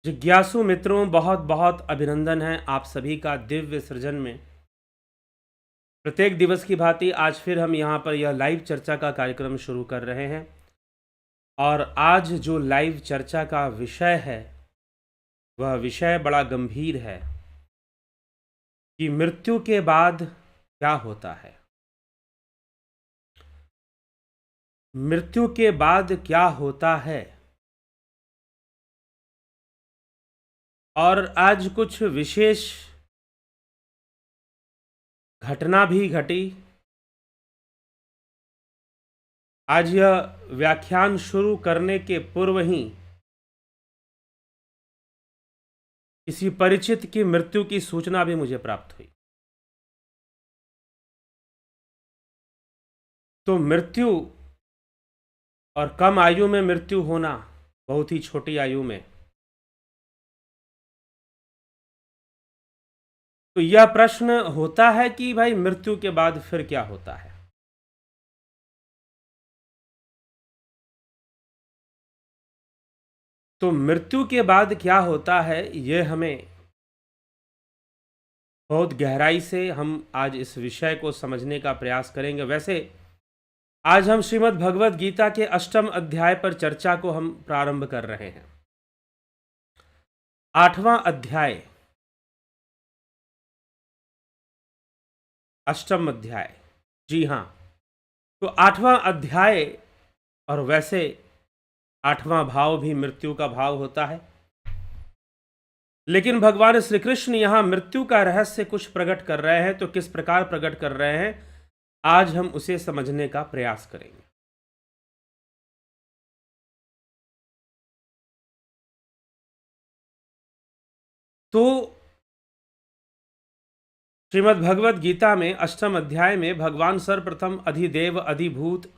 जिज्ञासु मित्रों, बहुत बहुत अभिनंदन है आप सभी का दिव्य सृजन में। प्रत्येक दिवस की भांति आज फिर हम यहाँ पर यह लाइव चर्चा का कार्यक्रम शुरू कर रहे हैं। और आज जो लाइव चर्चा का विषय है वह विषय बड़ा गंभीर है कि मृत्यु के बाद क्या होता है। मृत्यु के बाद क्या होता है। और आज कुछ विशेष घटना भी घटी। आज यह व्याख्यान शुरू करने के पूर्व ही किसी परिचित की मृत्यु की सूचना भी मुझे प्राप्त हुई। तो मृत्यु और कम आयु में मृत्यु होना, बहुत ही छोटी आयु में, तो यह प्रश्न होता है कि भाई मृत्यु के बाद फिर क्या होता है। तो मृत्यु के बाद क्या होता है यह हमें बहुत गहराई से हम आज इस विषय को समझने का प्रयास करेंगे। वैसे आज हम श्रीमद् भगवद गीता के 8वें अध्याय पर चर्चा को हम प्रारंभ कर रहे हैं। 8वां अध्याय, 8वां अध्याय, जी हाँ। तो 8वां अध्याय, और वैसे 8वां भाव भी मृत्यु का भाव होता है, लेकिन भगवान श्री कृष्ण यहां मृत्यु का रहस्य कुछ प्रकट कर रहे हैं। तो किस प्रकार प्रकट कर रहे हैं, आज हम उसे समझने का प्रयास करेंगे। तो श्रीमद् भगवद गीता में 8वें अध्याय में भगवान सर्वप्रथम अधिदेव, अधिभूत,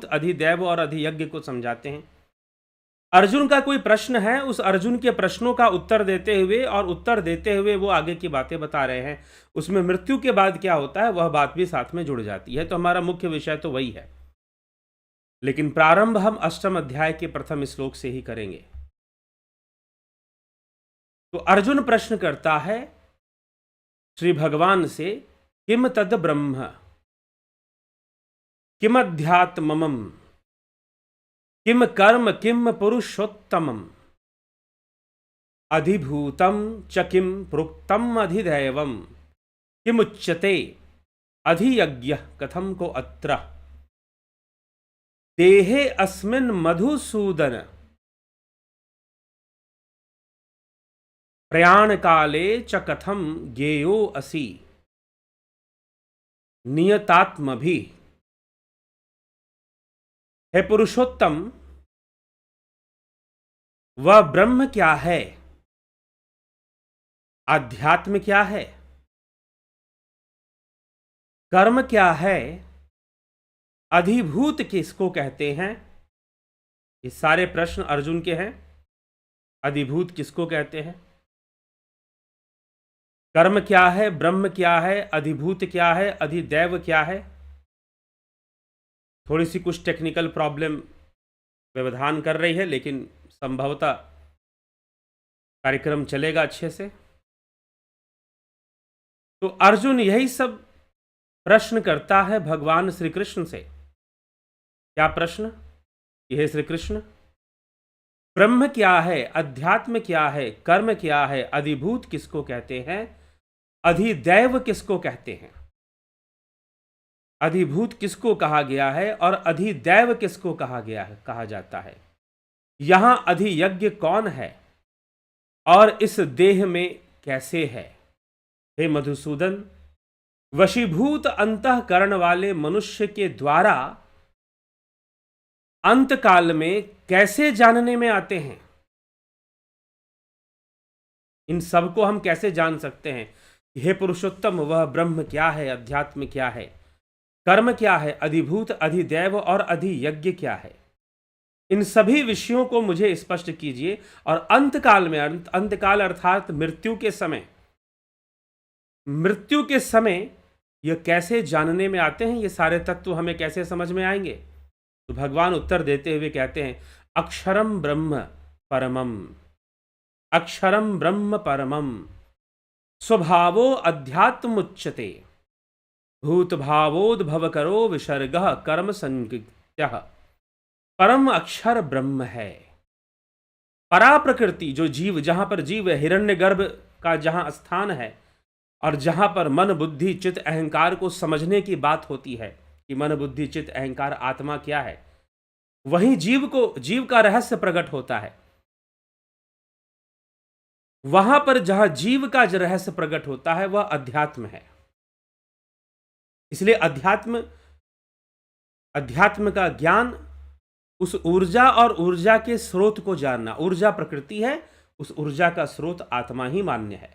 अधिदैव और अधियज्ञ को समझाते हैं। अर्जुन का कोई प्रश्न है, उस अर्जुन के प्रश्नों का उत्तर देते हुए वो आगे की बातें बता रहे हैं। उसमें मृत्यु के बाद क्या होता है वह बात भी साथ में जुड़ जाती है। तो हमारा मुख्य विषय तो वही है, लेकिन प्रारंभ हम 8वें अध्याय के प्रथम श्लोक से ही करेंगे। तो अर्जुन प्रश्न करता है श्री भगवान से, किम तद ब्रह्म किम अध्यात्मम किम कर्म किम पुरुषोत्तमम अधिभूतम च किम प्रोक्तम अधिदैवम किमुच्यते अधियज्ञ कथम को अत्र देहे अस्मिन् मधुसूदन प्रयाण काले च कथम ज्ञेयो असि नियतात्मभि। हे पुरुषोत्तम, वह ब्रह्म क्या है, आध्यात्म क्या है, कर्म क्या है, अधिभूत किसको कहते हैं। ये सारे प्रश्न अर्जुन के हैं। अधिभूत किसको कहते हैं, कर्म क्या है, ब्रह्म क्या है, अधिभूत क्या है, अधिदैव क्या है। थोड़ी सी कुछ टेक्निकल प्रॉब्लम व्यवधान कर रही है, लेकिन संभवतः कार्यक्रम चलेगा अच्छे से। तो अर्जुन यही सब प्रश्न करता है भगवान श्री कृष्ण से। क्या प्रश्न, यह श्री कृष्ण, ब्रह्म क्या है, अध्यात्म क्या है, कर्म क्या है, अधिभूत किसको कहते हैं, अधिदैव किसको कहते हैं। अधिभूत किसको कहा गया है और अधिदैव किसको कहा गया है, कहा जाता है। यहां अधियज्ञ कौन है और इस देह में कैसे है। हे मधुसूदन, वशीभूत अंतःकरण वाले मनुष्य के द्वारा अंत काल में कैसे जानने में आते हैं। इन सब को हम कैसे जान सकते हैं। हे पुरुषोत्तम, वह ब्रह्म क्या है, अध्यात्म क्या है, कर्म क्या है, अधिभूत, अधिदैव और अधियज्ञ क्या है। इन सभी विषयों को मुझे स्पष्ट कीजिए। और अंतकाल में, अंतकाल अर्थात मृत्यु के समय यह कैसे जानने में आते हैं, ये सारे तत्व हमें कैसे समझ में आएंगे। तो भगवान उत्तर देते हुए कहते हैं, अक्षरम ब्रह्म परमम, अक्षरम ब्रह्म परमम स्वभावो अध्यात्मुच्यते भूत भावोद्भवकरो विसर्गः कर्म संज्ञः। परम अक्षर ब्रह्म है। परा प्रकृति जो जीव, जहां पर जीव है, हिरण्यगर्भ का जहां स्थान है और जहां पर मन बुद्धि चित्त अहंकार को समझने की बात होती है कि मन बुद्धि चित्त अहंकार आत्मा क्या है, वहीं जीव का रहस्य प्रकट होता है। वहां पर जहां जीव का जो रहस्य प्रकट होता है वह अध्यात्म है। इसलिए अध्यात्म का ज्ञान, उस ऊर्जा और ऊर्जा के स्रोत को जानना। ऊर्जा प्रकृति है, उस ऊर्जा का स्रोत आत्मा ही मान्य है।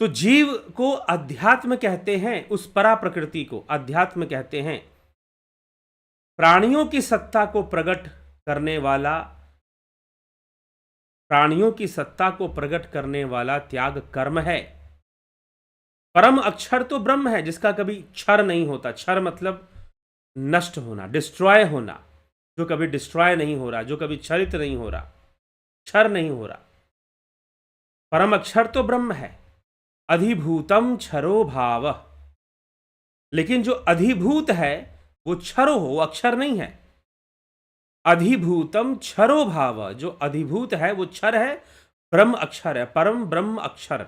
तो जीव को अध्यात्म कहते हैं, उस परा प्रकृति को अध्यात्म कहते हैं। प्राणियों की सत्ता को प्रकट करने वाला, प्राणियों की सत्ता को प्रकट करने वाला त्याग कर्म है। परम अक्षर तो ब्रह्म है, जिसका कभी क्षर नहीं होता। क्षर मतलब नष्ट होना, डिस्ट्रॉय होना, जो कभी डिस्ट्रॉय नहीं हो रहा, जो कभी क्षरित नहीं हो रहा, क्षर नहीं हो रहा। परम अक्षर तो ब्रह्म है। अधिभूतम क्षरो भाव, लेकिन जो अधिभूत है वो क्षरो हो, अक्षर नहीं है। अधिभूतम क्षरो भाव, जो अधिभूत है वो क्षर है, ब्रह्म अक्षर है, परम ब्रह्म अक्षर।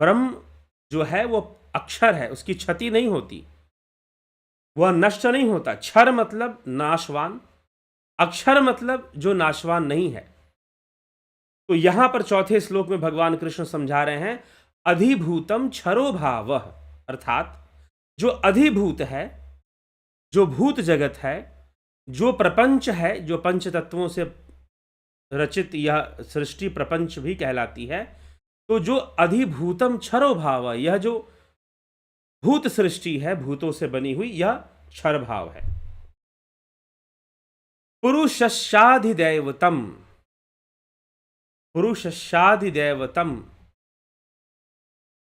ब्रह्म जो है वो अक्षर है, उसकी क्षति नहीं होती, वह नष्ट नहीं होता। क्षर मतलब नाशवान, अक्षर मतलब जो नाशवान नहीं है। तो यहां पर चौथे श्लोक में भगवान कृष्ण समझा रहे हैं अधिभूतम क्षरो भाव, अर्थात जो अधिभूत है, जो भूत जगत है, जो प्रपंच है, जो पंच तत्वों से रचित यह सृष्टि प्रपंच भी कहलाती है, तो जो अधिभूतम क्षरो भाव, यह जो भूत सृष्टि है, भूतों से बनी हुई, यह क्षर भाव है। पुरुषस्याधिदैवतम, पुरुषस्याधिदैवतम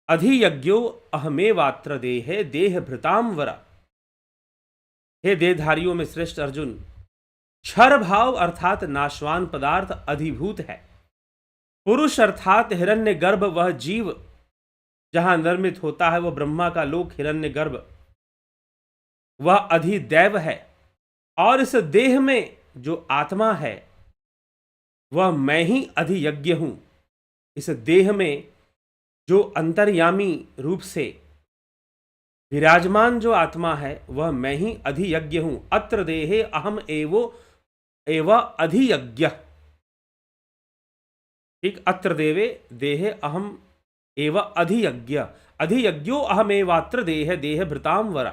अधियज्ञो अहमेवात्र देहे देहभृताम वर। हे देहधारियों में श्रेष्ठ अर्जुन, क्षर भाव अर्थात नाशवान पदार्थ अधिभूत है। पुरुष अर्थात हिरण्यगर्भ, वह जीव जहां निर्मित होता है, वह ब्रह्मा का लोक हिरण्यगर्भ, वह अधिदैव है। और इस देह में जो आत्मा है वह मैं ही अधियज्ञ हूं। इस देह में जो अंतर्यामी रूप से विराजमान जो आत्मा है वह मैं ही अधियज्ञ हूं। अत्र देहे अहम एव अधियज्ञ। ठीक, अत्र देवे देहे अहम एव अधियज्ञ, अधियज्ञो अहमेवात्र देह देहभृताम वर।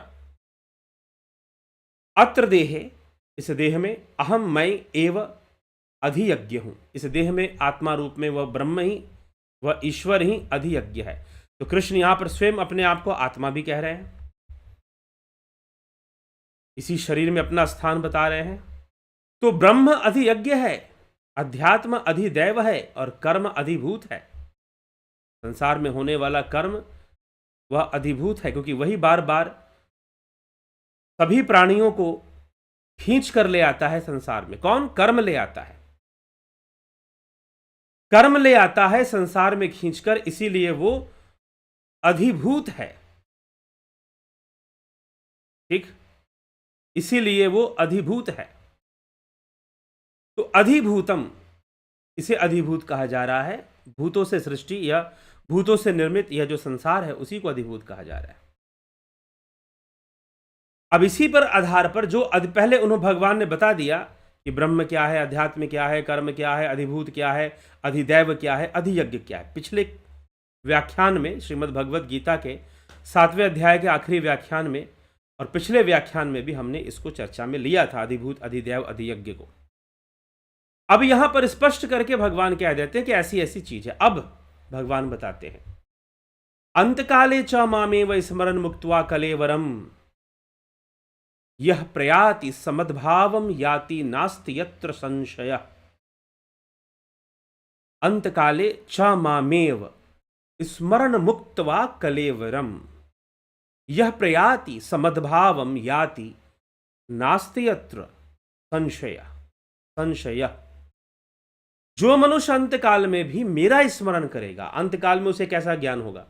अत्र देहे, इस देह में, अहम मैं एव अधियज्ञ हूं। इस देह में आत्मा रूप में वह ब्रह्म ही, वह ईश्वर ही अधियज्ञ है। तो कृष्ण यहां पर स्वयं अपने आप को आत्मा भी कह रहे हैं, इसी शरीर में अपना स्थान बता रहे हैं। तो ब्रह्म अधियज्ञ है, अध्यात्म अधिदैव है और कर्म अधिभूत है। संसार में होने वाला कर्म वह अधिभूत है, क्योंकि वही बार बार सभी प्राणियों को खींच कर ले आता है संसार में। कौन? कर्म ले आता है, कर्म ले आता है संसार में खींचकर, इसीलिए वो अधिभूत है। ठीक, इसीलिए वो अधिभूत है। तो अधिभूतम, इसे अधिभूत कहा जा रहा है। भूतों से सृष्टि या भूतों से निर्मित यह जो संसार है उसी को अधिभूत कहा जा रहा है। अब इसी पर आधार पर जो पहले उन्होंने भगवान ने बता दिया कि ब्रह्म क्या है, अध्यात्म क्या है, कर्म क्या है, अधिभूत क्या है, अधिदैव क्या है, अधियज्ञ क्या है। पिछले व्याख्यान में श्रीमद् भगवद गीता के 7वें अध्याय के आखिरी व्याख्यान में और पिछले व्याख्यान में भी हमने इसको चर्चा में लिया था, अधिभूत अधिदैव अधियज्ञ को। अब यहां पर स्पष्ट करके भगवान कह देते हैं कि ऐसी ऐसी चीज है। अब भगवान बताते हैं अंतकाले च मामेव स्मरण मुक्त्वा कलेवरम यह प्रयाति समद्भावम याति नास्ति यत्र संशय। अंतकाले च मामेव स्मरण मुक्त्वा कलेवरम यह प्रयाति समद्भावम याति नास्ति यत्र संशय। संशय जो मनुष्य अंतकाल में भी मेरा स्मरण करेगा, अंतकाल में उसे कैसा ज्ञान होगा?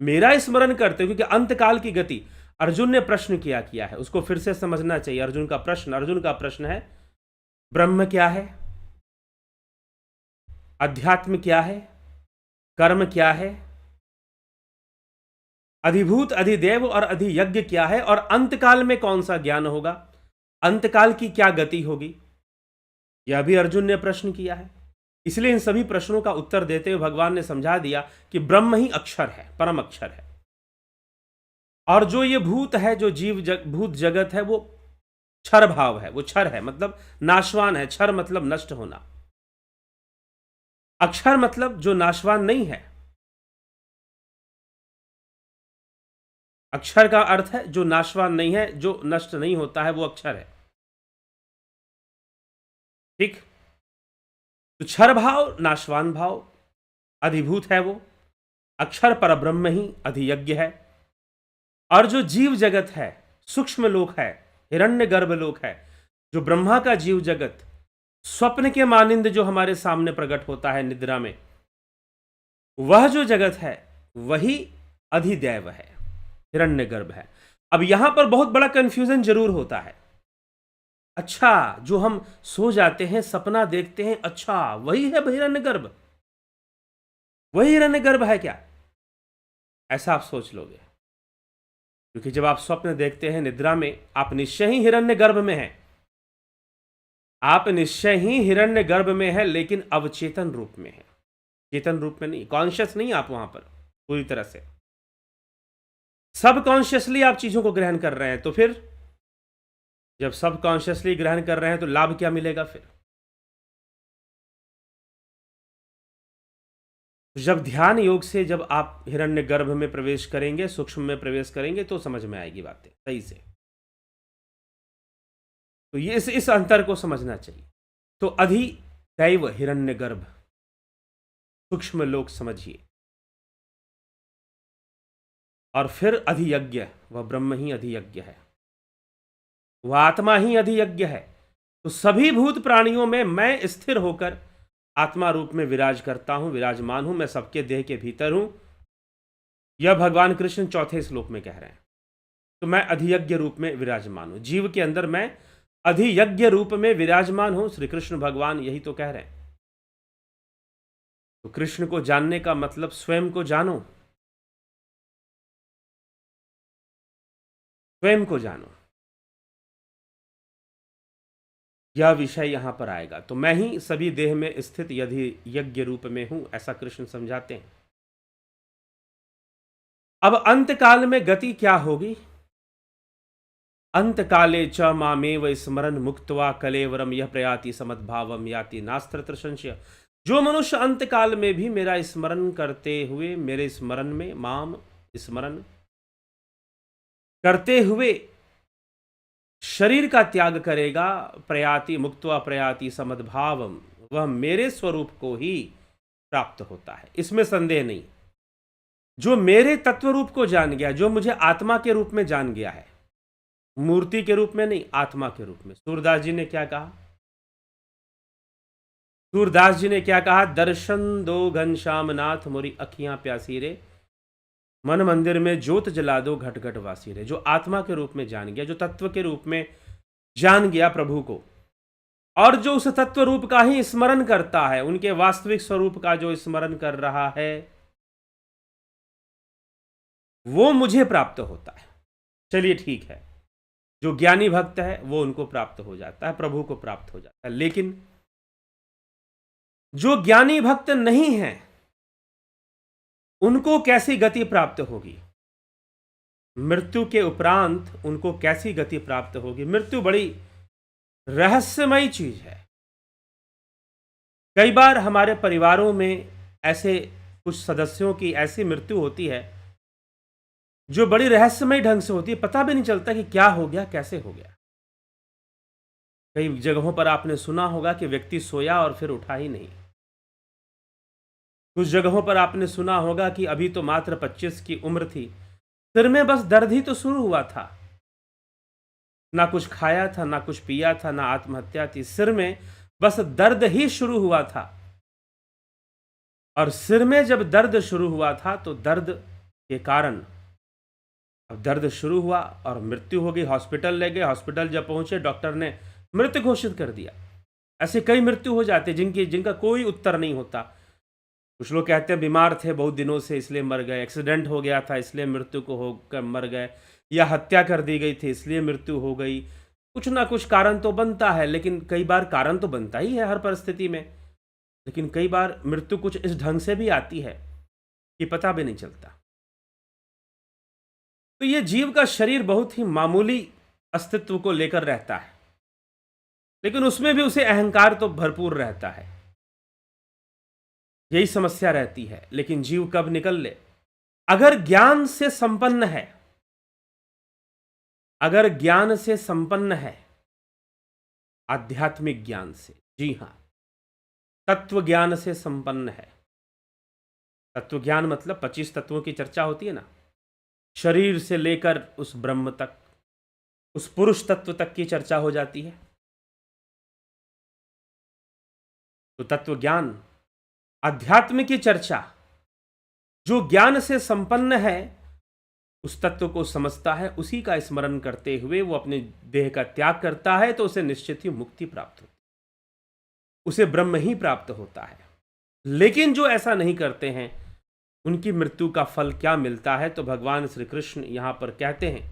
मेरा स्मरण करते, क्योंकि अंतकाल की गति, अर्जुन ने प्रश्न किया है, उसको फिर से समझना चाहिए। अर्जुन का प्रश्न है, ब्रह्म क्या है, अध्यात्म क्या है, कर्म क्या है, अधिभूत, अधिदेव और अधियज्ञ क्या है, और अंतकाल में कौन सा ज्ञान होगा, अंतकाल की क्या गति होगी, यह भी अर्जुन ने प्रश्न किया है। इसलिए इन सभी प्रश्नों का उत्तर देते हुए भगवान ने समझा दिया कि ब्रह्म ही अक्षर है, परम अक्षर है, और जो ये भूत है, जो भूत जगत है, वो क्षर भाव है, वो क्षर है मतलब नाशवान है, क्षर मतलब नष्ट होना, अक्षर मतलब जो नाशवान नहीं है। अक्षर का अर्थ है जो नाशवान नहीं है, जो नष्ट नहीं होता है, वो अक्षर है। ठीक, तो क्षर भाव नाशवान भाव, अधिभूत है वो, अक्षर परब्रह्म ही अधियज्ञ है, और जो जीव जगत है, सूक्ष्म लोक है, हिरण्य गर्भ लोक है, जो ब्रह्मा का जीव जगत स्वप्न के मानिंद जो हमारे सामने प्रकट होता है निद्रा में, वह जो जगत है वही अधिदैव है, हिरण्य गर्भ है। अब यहां पर बहुत बड़ा कंफ्यूजन जरूर होता है। अच्छा, जो हम सो जाते हैं, सपना देखते हैं, अच्छा वही है हिरण्य गर्भ, वही हिरण्य गर्भ है क्या? ऐसा आप सोच लोगे, क्योंकि जब आप स्वप्न देखते हैं निद्रा में, आप निश्चय ही हिरण्य गर्भ में हैं, आप निश्चय ही हिरण्य गर्भ में है, लेकिन अवचेतन रूप में है, चेतन रूप में नहीं, कॉन्शियस नहीं आप वहां पर पूरी तरह से, सब कॉन्शियसली आप चीजों को ग्रहण कर रहे हैं। तो फिर जब सब कॉन्शियसली ग्रहण कर रहे हैं तो लाभ क्या मिलेगा फिर? जब ध्यान योग से जब आप हिरण्य गर्भ में प्रवेश करेंगे, सूक्ष्म में प्रवेश करेंगे, तो समझ में आएगी बातें सही से। तो ये इस अंतर को समझना चाहिए। तो अधिदैव हिरण्य गर्भ, सूक्ष्म लोक समझिए, और फिर अधियज्ञ, वह ब्रह्म ही अधियज्ञ है, वह आत्मा ही अधियज्ञ है। तो सभी भूत प्राणियों में मैं स्थिर होकर आत्मा रूप में विराज करता हूं, विराजमान हूं, मैं सबके देह के भीतर हूं, यह भगवान कृष्ण चौथे श्लोक में कह रहे हैं। तो मैं अधियज्ञ रूप में विराजमान हूं, जीव के अंदर मैं अधियज्ञ रूप में विराजमान हूं, श्री कृष्ण भगवान यही तो कह रहे हैं। तो कृष्ण को जानने का मतलब स्वयं को जानो, स्वयं को जानो, यह विषय यहां पर आएगा। तो मैं ही सभी देह में स्थित यदि यज्ञ रूप में हूं, ऐसा कृष्ण समझाते हैं। अब अंतकाल में गति क्या होगी? अंतकाले च मामेव स्मरन् मुक्त्वा कलेवरम यह प्रयाति समद्भावम याति नास्त्र संशय। जो मनुष्य अंतकाल में भी मेरा स्मरण करते हुए, मेरे स्मरण में माम स्मरण करते हुए शरीर का त्याग करेगा, प्रयाति मुक्त्वा प्रयाति समद्भावम, वह मेरे स्वरूप को ही प्राप्त होता है, इसमें संदेह नहीं। जो मेरे तत्व रूप को जान गया, जो मुझे आत्मा के रूप में जान गया है, मूर्ति के रूप में नहीं, आत्मा के रूप में। सूरदास जी ने क्या कहा? सूरदास जी ने क्या कहा? दर्शन दो घनश्याम नाथ मोरी अखियां प्यासी रे, मन मंदिर में ज्योत जला दो घट घट वासी रे। जो आत्मा के रूप में जान गया, जो तत्व के रूप में जान गया प्रभु को, और जो उस तत्व रूप का ही स्मरण करता है, उनके वास्तविक स्वरूप का जो स्मरण कर रहा है, वो मुझे प्राप्त होता है। चलिए ठीक है, जो ज्ञानी भक्त है वो उनको प्राप्त हो जाता है, प्रभु को प्राप्त हो जाता है। लेकिन जो ज्ञानी भक्त नहीं है, उनको कैसी गति प्राप्त होगी? मृत्यु के उपरांत उनको कैसी गति प्राप्त होगी? मृत्यु बड़ी रहस्यमयी चीज है। कई बार हमारे परिवारों में ऐसे कुछ सदस्यों की ऐसी मृत्यु होती है जो बड़ी रहस्यमय ढंग से होती है, पता भी नहीं चलता कि क्या हो गया, कैसे हो गया। कई जगहों पर आपने सुना होगा कि व्यक्ति सोया और फिर उठा ही नहीं। कुछ जगहों पर आपने सुना होगा कि अभी तो मात्र 25 की उम्र थी, सिर में बस दर्द ही तो शुरू हुआ था, ना कुछ खाया था, ना कुछ पिया था, ना आत्महत्या थी, सिर में बस दर्द ही शुरू हुआ था, और सिर में जब दर्द शुरू हुआ था तो दर्द के कारण, अब दर्द शुरू हुआ और मृत्यु हो गई। हॉस्पिटल ले गए, हॉस्पिटल जब पहुंचे डॉक्टर ने मृत घोषित कर दिया। ऐसे कई मृत्यु हो जाते जिनका कोई उत्तर नहीं होता। कुछ लोग कहते हैं बीमार थे बहुत दिनों से इसलिए मर गए, एक्सीडेंट हो गया था इसलिए मृत्यु को होकर मर गए, या हत्या कर दी गई थी इसलिए मृत्यु हो गई। कुछ ना कुछ कारण तो बनता है, लेकिन कई बार कारण तो बनता ही है हर परिस्थिति में, लेकिन कई बार मृत्यु कुछ इस ढंग से भी आती है कि पता भी नहीं चलता। तो ये जीव का शरीर बहुत ही मामूली अस्तित्व को लेकर रहता है, लेकिन उसमें भी उसे अहंकार तो भरपूर रहता है। यही समस्या रहती है। लेकिन जीव कब निकल ले? अगर ज्ञान से संपन्न है, अगर ज्ञान से संपन्न है, आध्यात्मिक ज्ञान से, जी हां, तत्व ज्ञान से संपन्न है। तत्व ज्ञान मतलब 25 तत्वों की चर्चा होती है ना, शरीर से लेकर उस ब्रह्म तक, उस पुरुष तत्व तक की चर्चा हो जाती है। तो तत्व ज्ञान, अध्यात्म की चर्चा, जो ज्ञान से संपन्न है उस तत्व को समझता है, उसी का स्मरण करते हुए वो अपने देह का त्याग करता है, तो उसे निश्चित ही मुक्ति प्राप्त होती है, उसे ब्रह्म ही प्राप्त होता है। लेकिन जो ऐसा नहीं करते हैं उनकी मृत्यु का फल क्या मिलता है? तो भगवान श्री कृष्ण यहां पर कहते हैं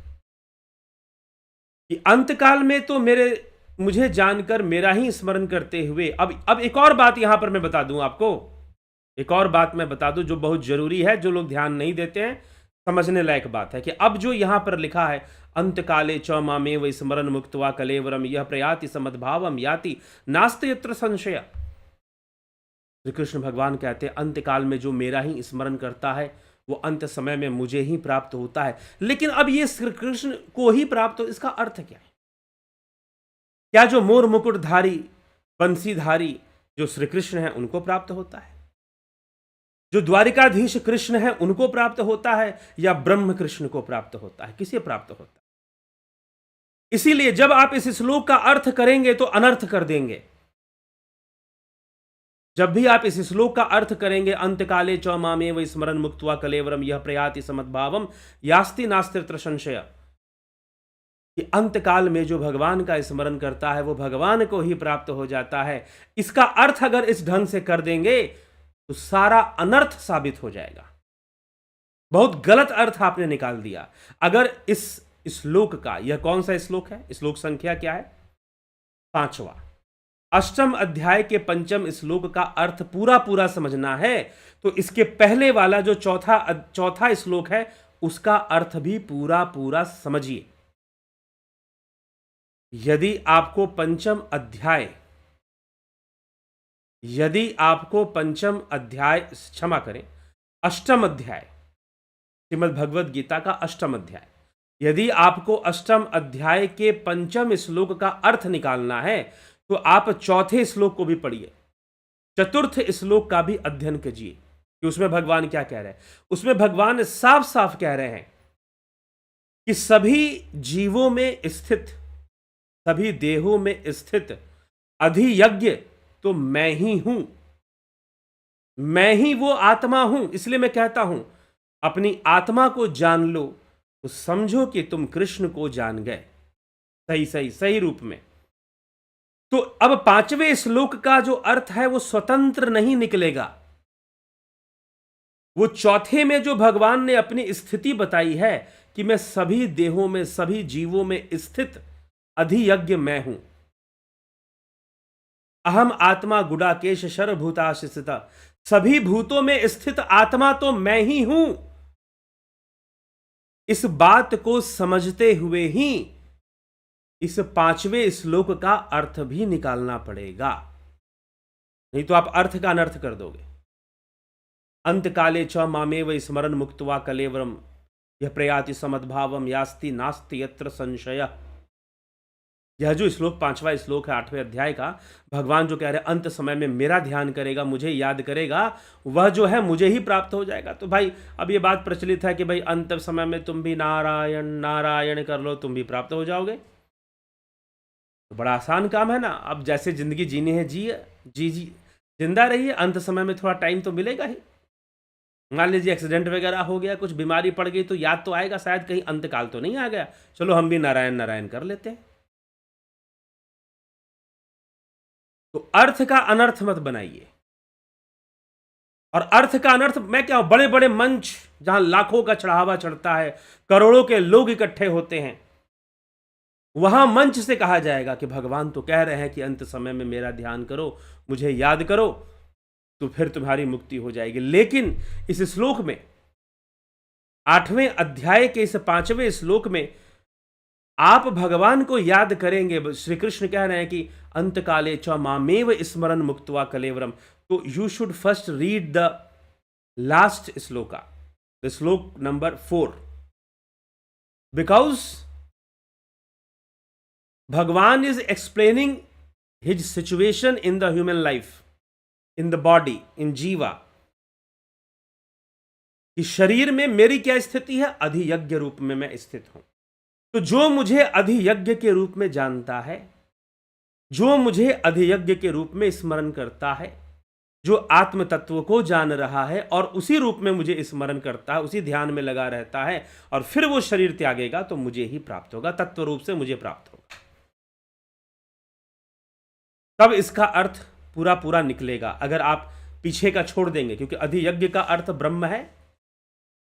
कि अंतकाल में तो मुझे जानकर मेरा ही स्मरण करते हुए, अब एक और बात यहां पर मैं बता दूं आपको, एक और बात मैं बता दूं जो बहुत जरूरी है, जो लोग ध्यान नहीं देते हैं, समझने लायक बात है कि अब जो यहां पर लिखा है, अंतकाले च मामेव स्मरण मुक्त्वा कलेवरम यह प्रयाति समद्भावम याति नास्ति यत्र संशय। श्री कृष्ण भगवान कहते हैं अंतकाल में जो मेरा ही स्मरण करता है वो अंत समय में मुझे ही प्राप्त होता है। लेकिन अब ये श्री कृष्ण को ही प्राप्त हो, इसका अर्थ क्या है? क्या जो मोर मुकुटधारी बंसीधारी जो श्री कृष्ण है उनको प्राप्त होता है? जो द्वारिकाधीश कृष्ण है उनको प्राप्त होता है, या ब्रह्म कृष्ण को प्राप्त होता है? किसे प्राप्त होता है? इसीलिए जब आप इस श्लोक का अर्थ करेंगे तो अनर्थ कर देंगे। जब भी आप इस श्लोक का अर्थ करेंगे, अंतकाले च मामेव स्मरण मुक्त्वा कलेवरम यह प्रयाति समद्भावम यास्ति नास्ति संशय, कि अंतकाल में जो भगवान का स्मरण करता है वो भगवान को ही प्राप्त हो जाता है। इसका अर्थ अगर इस ढंग से कर देंगे तो सारा अनर्थ साबित हो जाएगा। बहुत गलत अर्थ आपने निकाल दिया। अगर इस श्लोक का, यह कौन सा श्लोक है? श्लोक संख्या क्या है? 5वां, अष्टम अध्याय के 5वें श्लोक का अर्थ पूरा पूरा समझना है तो इसके पहले वाला जो चौथा श्लोक है उसका अर्थ भी पूरा पूरा समझिए। यदि आपको पंचम अध्याय, क्षमा करें, अष्टम अध्याय, श्रीमद् भगवद गीता का अष्टम अध्याय, यदि आपको अष्टम अध्याय के 5वें श्लोक का अर्थ निकालना है तो आप चौथे श्लोक को भी पढ़िए, चतुर्थ श्लोक का भी अध्ययन कीजिए कि उसमें भगवान क्या कह रहे हैं। उसमें भगवान साफ साफ कह रहे हैं कि सभी जीवों में स्थित, सभी देहों में स्थित अधियज्ञ तो मैं ही हूं, मैं ही वो आत्मा हूं। इसलिए मैं कहता हूं अपनी आत्मा को जान लो तो समझो कि तुम कृष्ण को जान गए सही रूप में। तो अब 5वें श्लोक का जो अर्थ है वो स्वतंत्र नहीं निकलेगा। वो चौथे में जो भगवान ने अपनी स्थिति बताई है कि मैं सभी देहों में, सभी जीवों में स्थित अधियज्ञ मैं हूं। अहम आत्मा गुडाकेश सर्वभूताश्रिता, सभी भूतों में स्थित आत्मा तो मैं ही हूं। इस बात को समझते हुए ही इस 5वें श्लोक का अर्थ भी निकालना पड़ेगा, नहीं तो आप अर्थ का अनर्थ कर दोगे। अंतकाले च मामेव स्मरण मुक्त्वा कलेवरम यह प्रयाति समद्भावम यास्ति नास्ति यत्र संशय। यह जो श्लोक 5वां श्लोक है 8वें अध्याय का, भगवान जो कह रहे हैं अंत समय में मेरा ध्यान करेगा, मुझे याद करेगा, वह जो है मुझे ही प्राप्त हो जाएगा। तो भाई अब ये बात प्रचलित है कि भाई अंत समय में तुम भी नारायण नारायण कर लो, तुम भी प्राप्त हो जाओगे। तो बड़ा आसान काम है ना। अब जैसे जिंदगी जीनी है जी जी जी जिंदा रहिए, अंत समय में थोड़ा टाइम तो मिलेगा ही। मान लीजिए एक्सीडेंट वगैरह हो गया, कुछ बीमारी पड़ गई, तो याद तो आएगा शायद कहीं अंतकाल तो नहीं आ गया, चलो हम भी नारायण नारायण कर लेते हैं। तो अर्थ का अनर्थ मत बनाइए। और अर्थ का अनर्थ मैं क्या, बड़े बड़े मंच जहां लाखों का चढ़ावा चढ़ता है, करोड़ों के लोग इकट्ठे होते हैं, वहां मंच से कहा जाएगा कि भगवान तो कह रहे हैं कि अंत समय में मेरा ध्यान करो, मुझे याद करो, तो फिर तुम्हारी मुक्ति हो जाएगी। लेकिन इस श्लोक में, 8वें अध्याय के इस 5वें श्लोक में, आप भगवान को याद करेंगे। श्री कृष्ण कह रहे हैं कि अंत काले च मामेव स्मरण मुक्त्वा कलेवरम। तो you should first read the last shloka, the shloka number 4, because Bhagavan is explaining his situation in the human life, in the body, in jiva, कि शरीर में मेरी क्या स्थिति है, अधियज्ञ रूप में मैं स्थित हूं। तो जो मुझे अधियज्ञ के रूप में जानता है, जो मुझे अधियज्ञ के रूप में स्मरण करता है, जो आत्म तत्व को जान रहा है और उसी रूप में मुझे स्मरण करता है, उसी ध्यान में लगा रहता है, और फिर वो शरीर त्यागेगा तो मुझे ही प्राप्त होगा, तत्व रूप से मुझे प्राप्त होगा। तब इसका अर्थ पूरा पूरा निकलेगा। अगर आप पीछे का छोड़ देंगे, क्योंकि अधियज्ञ का अर्थ ब्रह्म है,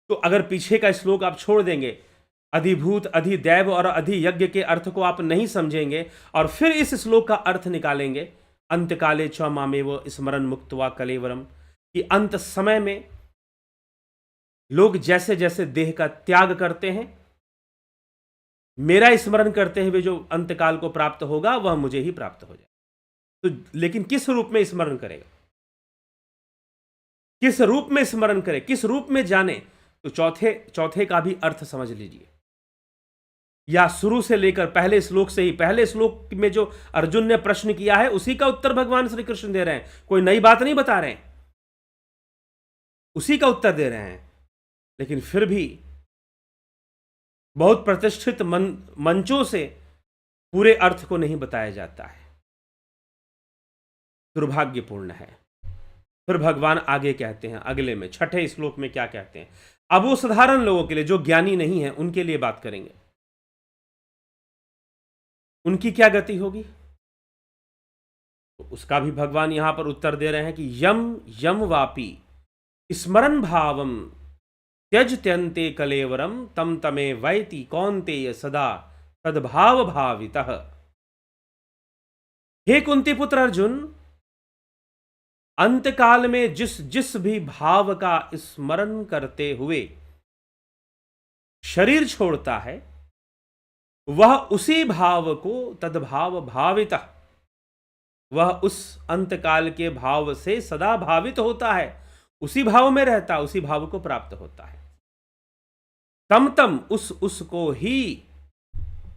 तो अगर पीछे का श्लोक आप छोड़ देंगे, अधिभूत, अधिदैव और अधियज्ञ के अर्थ को आप नहीं समझेंगे, और फिर इस श्लोक का अर्थ निकालेंगे, अंतकाले च मामेव स्मरण मुक्त्वा कलेवरम, कि अंत समय में लोग जैसे जैसे देह का त्याग करते हैं, मेरा स्मरण करते हुए जो अंतकाल को प्राप्त होगा वह मुझे ही प्राप्त हो जाए। तो लेकिन किस रूप में स्मरण करेगा, किस रूप में स्मरण करे, किस रूप में जाने, तो चौथे का भी अर्थ समझ लीजिए। या शुरू से लेकर पहले श्लोक से ही, पहले श्लोक में जो अर्जुन ने प्रश्न किया है उसी का उत्तर भगवान श्री कृष्ण दे रहे हैं, कोई नई बात नहीं बता रहे हैं, उसी का उत्तर दे रहे हैं। लेकिन फिर भी बहुत प्रतिष्ठित मंचों से पूरे अर्थ को नहीं बताया जाता है, दुर्भाग्यपूर्ण है। फिर भगवान आगे कहते हैं, अगले में 6ठे श्लोक में क्या कहते हैं। अब वो साधारण लोगों के लिए, जो ज्ञानी नहीं है, उनके लिए बात करेंगे, उनकी क्या गति होगी। तो उसका भी भगवान यहां पर उत्तर दे रहे हैं कि यम यम वापी स्मरण भावम त्यजत्यन्ते कलेवरम तम तमे वैति कौन्तेय सदा तद्भाव भावितः। हे कुंती पुत्र अर्जुन, अंतकाल में जिस जिस भी भाव का स्मरण करते हुए शरीर छोड़ता है, वह उसी भाव को तद्भाव भावित, वह उस अंतकाल के भाव से सदा भावित होता है, उसी भाव में रहता, उसी भाव को प्राप्त होता है। तम तम उसको ही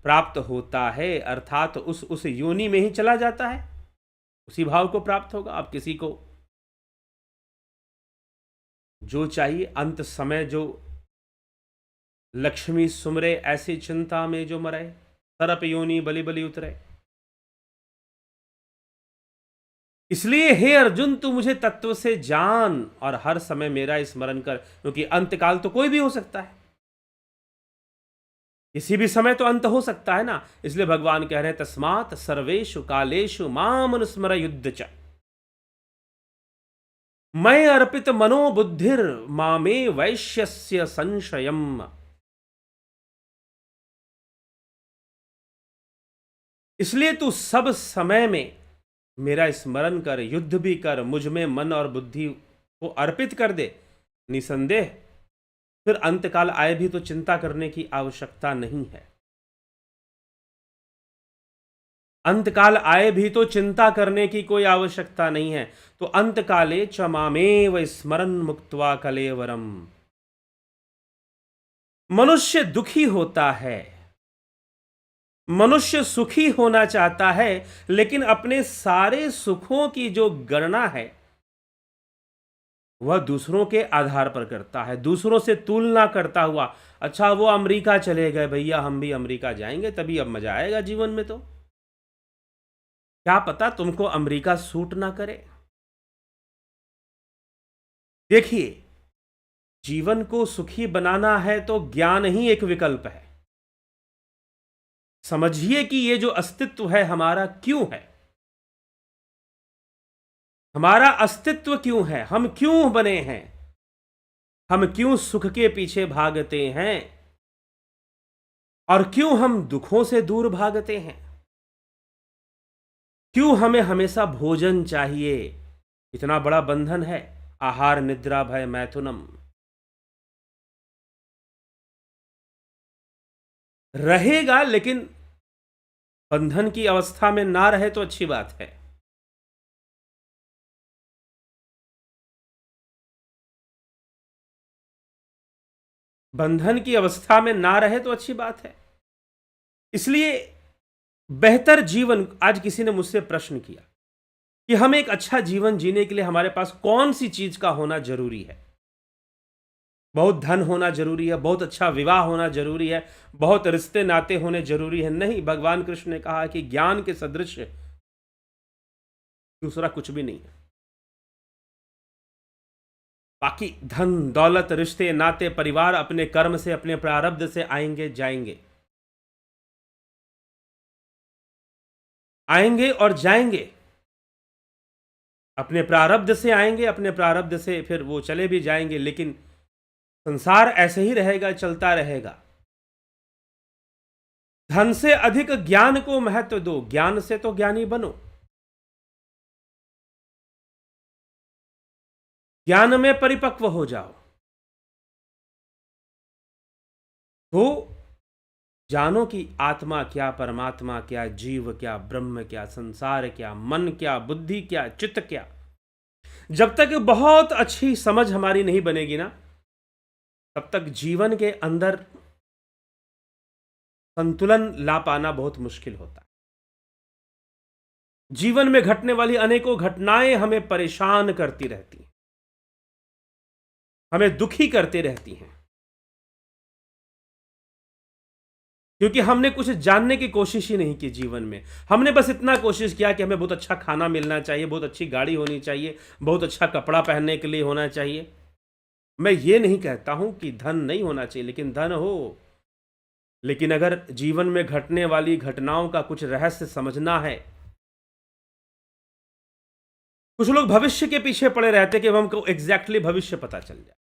प्राप्त होता है, अर्थात उस योनि में ही चला जाता है, उसी भाव को प्राप्त होगा। अब किसी को जो चाहिए, अंत समय जो लक्ष्मी सुमरे ऐसी चिंता में जो मरे, सरप योनि बलि बलि उतरे। इसलिए हे अर्जुन, तू मुझे तत्व से जान और हर समय मेरा स्मरण कर, क्योंकि अंतकाल तो कोई भी हो सकता है, किसी भी समय तो अंत हो सकता है ना। इसलिए भगवान कह रहे हैं, तस्मात् सर्वेषु कालेषु माम अनुस्मर युद्ध च मैं अर्पित मनोबुद्धिर मामे वैश्यस्य संशयम। इसलिए तू सब समय में मेरा स्मरण कर, युद्ध भी कर, मुझ में मन और बुद्धि को अर्पित कर दे। निसंदेह फिर अंतकाल आए भी तो चिंता करने की आवश्यकता नहीं है, अंतकाल आए भी तो चिंता करने की कोई आवश्यकता नहीं है। तो अंतकाले च मामेव स्मरण मुक्त्वा कलेवरम। मनुष्य दुखी होता है, मनुष्य सुखी होना चाहता है, लेकिन अपने सारे सुखों की जो गणना है वह दूसरों के आधार पर करता है, दूसरों से तुलना करता हुआ। अच्छा वो अमेरिका चले गए भैया, हम भी अमेरिका जाएंगे, तभी अब मजा आएगा जीवन में। तो क्या पता तुमको अमेरिका सूट ना करे। देखिए, जीवन को सुखी बनाना है तो ज्ञान ही एक विकल्प है। समझिए कि ये जो अस्तित्व है हमारा क्यों है, हमारा अस्तित्व क्यों है, हम क्यों बने हैं, हम क्यों सुख के पीछे भागते हैं और क्यों हम दुखों से दूर भागते हैं, क्यों हमें हमेशा भोजन चाहिए। इतना बड़ा बंधन है, आहार निद्रा भय मैथुनम। रहेगा, लेकिन बंधन की अवस्था में ना रहे तो अच्छी बात है। बंधन की अवस्था में ना रहे तो अच्छी बात है। इसलिए बेहतर जीवन, आज किसी ने मुझसे प्रश्न किया कि हमें एक अच्छा जीवन जीने के लिए हमारे पास कौन सी चीज का होना जरूरी है। बहुत धन होना जरूरी है, बहुत अच्छा विवाह होना जरूरी है, बहुत रिश्ते नाते होने जरूरी है। नहीं, भगवान कृष्ण ने कहा कि ज्ञान के सदृश दूसरा कुछ भी नहीं है। बाकी धन दौलत रिश्ते नाते परिवार अपने कर्म से अपने प्रारब्ध से आएंगे जाएंगे, आएंगे और जाएंगे। अपने प्रारब्ध से आएंगे, अपने प्रारब्ध से फिर वो चले भी जाएंगे, लेकिन संसार ऐसे ही रहेगा, चलता रहेगा। धन से अधिक ज्ञान को महत्व दो, ज्ञान से तो ज्ञानी बनो। ज्ञान में परिपक्व हो जाओ तो जानो कि आत्मा क्या, परमात्मा क्या, जीव क्या, ब्रह्म क्या, संसार क्या, मन क्या, बुद्धि क्या, चित्त क्या। जब तक बहुत अच्छी समझ हमारी नहीं बनेगी ना, तब तक जीवन के अंदर संतुलन ला पाना बहुत मुश्किल होता है। जीवन में घटने वाली अनेकों घटनाएं हमें परेशान करती रहती हैं, हमें दुखी करती रहती हैं, क्योंकि हमने कुछ जानने की कोशिश ही नहीं की जीवन में। हमने बस इतना कोशिश किया कि हमें बहुत अच्छा खाना मिलना चाहिए, बहुत अच्छी गाड़ी होनी चाहिए, बहुत अच्छा कपड़ा पहनने के लिए होना चाहिए। मैं ये नहीं कहता हूं कि धन नहीं होना चाहिए, लेकिन धन हो, लेकिन अगर जीवन में घटने वाली घटनाओं का कुछ रहस्य समझना है। कुछ लोग भविष्य के पीछे पड़े रहते कि हमको एग्जैक्टली भविष्य पता चल जाए।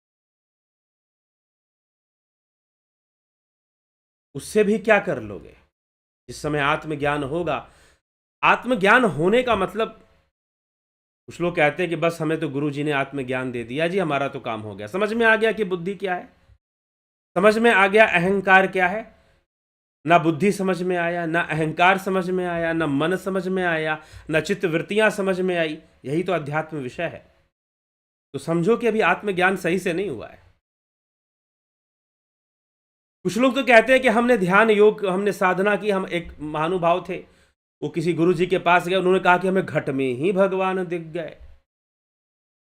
उससे भी क्या कर लोगे जिस समय आत्मज्ञान होगा। आत्मज्ञान होने का मतलब, कुछ लोग कहते हैं कि बस हमें तो गुरुजी ने आत्मज्ञान दे दिया जी, हमारा तो काम हो गया, समझ में आ गया कि बुद्धि क्या है, समझ में आ गया अहंकार क्या है। ना बुद्धि समझ में आया, ना अहंकार समझ में आया, ना मन समझ में आया, ना चित्त वृत्तियां समझ में आई। यही तो अध्यात्म विषय है। तो समझो कि अभी आत्मज्ञान सही से नहीं हुआ है। कुछ लोग तो कहते हैं कि हमने ध्यान योग, हमने साधना की। हम एक महानुभाव थे, वो किसी गुरु जी के पास गए, उन्होंने कहा कि हमें घट में ही भगवान दिख गए।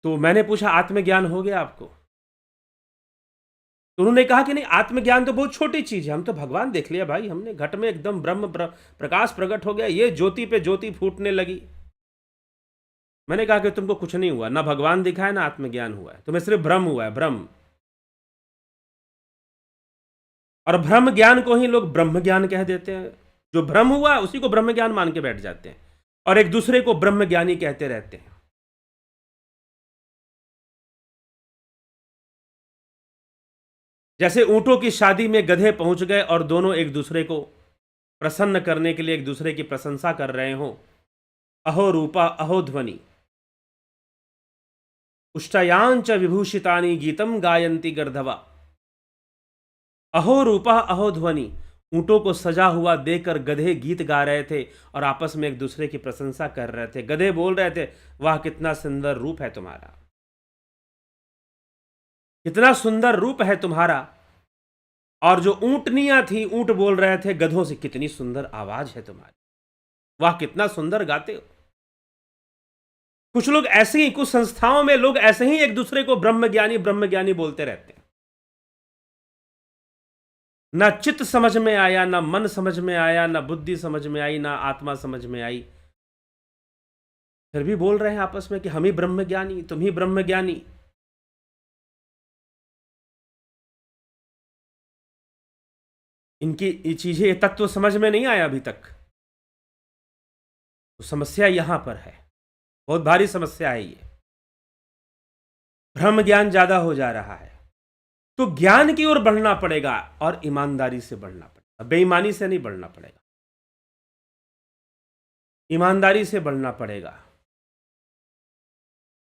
तो मैंने पूछा आत्मज्ञान हो गया आपको? तो उन्होंने कहा कि नहीं, आत्मज्ञान तो बहुत छोटी चीज है, हम तो भगवान देख लिया भाई हमने, घट में एकदम ब्रह्म प्रकाश प्रकट हो गया, ये ज्योति पे ज्योति फूटने लगी। मैंने कहा कि तुमको कुछ नहीं हुआ, ना भगवान दिखा है ना आत्मज्ञान हुआ है, तुम्हें सिर्फ भ्रम हुआ है, भ्रम। और ब्रह्म ज्ञान को ही लोग ब्रह्म ज्ञान कह देते हैं। जो भ्रम हुआ उसी को ब्रह्म ज्ञान मान के बैठ जाते हैं और एक दूसरे को ब्रह्म ज्ञानी कहते रहते हैं। जैसे ऊंटों की शादी में गधे पहुंच गए और दोनों एक दूसरे को प्रसन्न करने के लिए एक दूसरे की प्रशंसा कर रहे हो। अहो रूपा अहो ध्वनि उष्टयांच विभूषितानि गीतम गायंती गर्धवा। अहो रूपा अहो ध्वनि, ऊंटों को सजा हुआ देखकर गधे गीत गा रहे थे और आपस में एक दूसरे की प्रशंसा कर रहे थे। गधे बोल रहे थे, वाह कितना सुंदर रूप है तुम्हारा, कितना सुंदर रूप है तुम्हारा। और जो ऊंटनियां थी, ऊंट बोल रहे थे गधों से, कितनी सुंदर आवाज है तुम्हारी, वाह कितना सुंदर गाते हो। कुछ लोग ऐसे ही, कुछ संस्थाओं में लोग ऐसे ही एक दूसरे को ब्रह्म ज्ञानी बोलते रहते हैं। ना चित्त समझ में आया, ना मन समझ में आया, ना बुद्धि समझ में आई, ना आत्मा समझ में आई। फिर भी बोल रहे हैं आपस में कि हम ही ब्रह्म ज्ञानी, तुम ही ब्रह्म ज्ञानी। इनकी ये चीजें, ये तत्व समझ में नहीं आया अभी तक। तो समस्या यहां पर है, बहुत भारी समस्या है ये। ब्रह्म ज्ञान ज्यादा हो जा रहा है, तो ज्ञान की ओर बढ़ना पड़ेगा और ईमानदारी से बढ़ना पड़ेगा, बेईमानी से नहीं बढ़ना पड़ेगा, ईमानदारी से बढ़ना पड़ेगा,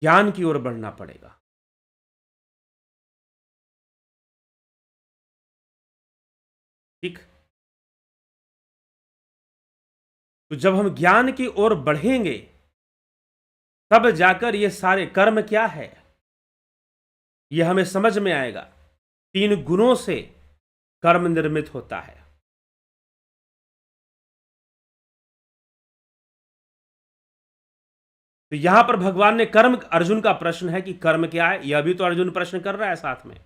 ज्ञान की ओर बढ़ना पड़ेगा। ठीक। तो जब हम ज्ञान की ओर बढ़ेंगे तब जाकर ये सारे कर्म क्या है ये हमें समझ में आएगा। 3 गुणों से कर्म निर्मित होता है। तो यहां पर भगवान ने कर्म, अर्जुन का प्रश्न है कि कर्म क्या है, यह भी तो अर्जुन प्रश्न कर रहा है साथ में।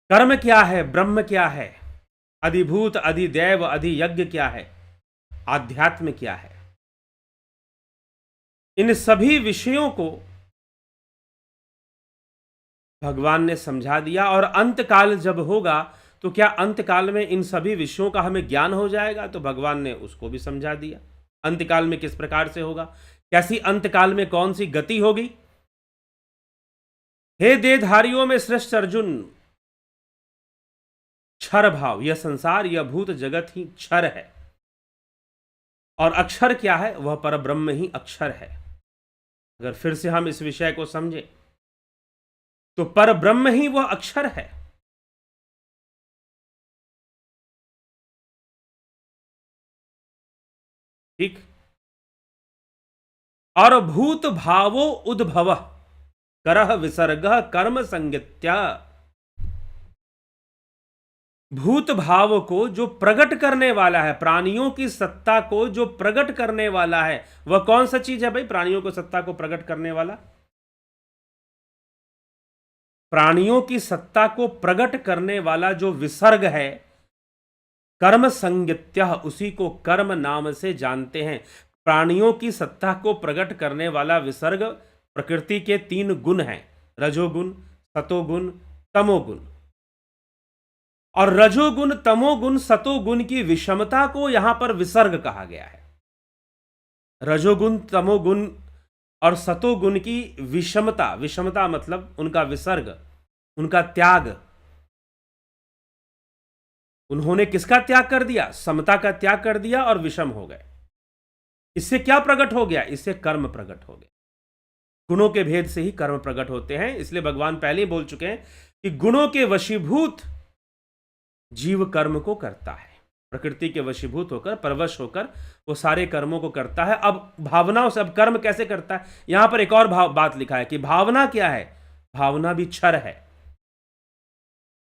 कर्म क्या है, ब्रह्म क्या है, अधिभूत, अधिदैव, अधियज्ञ क्या है, आध्यात्म क्या है, इन सभी विषयों को भगवान ने समझा दिया। और अंत काल जब होगा तो क्या अंत काल में इन सभी विषयों का हमें ज्ञान हो जाएगा, तो भगवान ने उसको भी समझा दिया। अंत काल में किस प्रकार से होगा, कैसी अंत काल में कौन सी गति होगी। हे देहधारियों में श्रेष्ठ अर्जुन, क्षर भाव, यह संसार, यह भूत जगत ही क्षर है। और अक्षर क्या है, वह पर ब्रह्म ही अक्षर है। अगर फिर से हम इस विषय को समझें तो पर ब्रह्म ही वह अक्षर है। ठीक। और भूत भावो उद्भव करह विसर्ग कर्म संगत्या, भूत भाव को जो प्रकट करने वाला है, प्राणियों की सत्ता को जो प्रकट करने वाला है, वह कौन सा चीज है भाई, प्राणियों को सत्ता को प्रकट करने वाला, प्राणियों की सत्ता को प्रकट करने वाला जो विसर्ग है, कर्म संगत्या, उसी को कर्म नाम से जानते हैं। प्राणियों की सत्ता को प्रकट करने वाला विसर्ग प्रकृति के 3 गुण हैं, रजोगुण, सतोगुण, तमोगुण। और रजोगुण, तमोगुण, सतोगुण की विषमता को यहां पर विसर्ग कहा गया है। रजोगुण, तमोगुण और सतोगुण की विषमता, विषमता मतलब उनका विसर्ग, उनका त्याग। उन्होंने किसका त्याग कर दिया, समता का त्याग कर दिया और विषम हो गए। इससे क्या प्रकट हो गया, इससे कर्म प्रकट हो गया। गुणों के भेद से ही कर्म प्रकट होते हैं। इसलिए भगवान पहले ही बोल चुके हैं कि गुणों के वशीभूत जीव कर्म को करता है, प्रकृति के वशीभूत होकर, परवश होकर वो सारे कर्मों को करता है। अब भावनाओं से, अब कर्म कैसे करता है, यहां पर एक और बात लिखा है कि भावना क्या है, भावना भी क्षर है।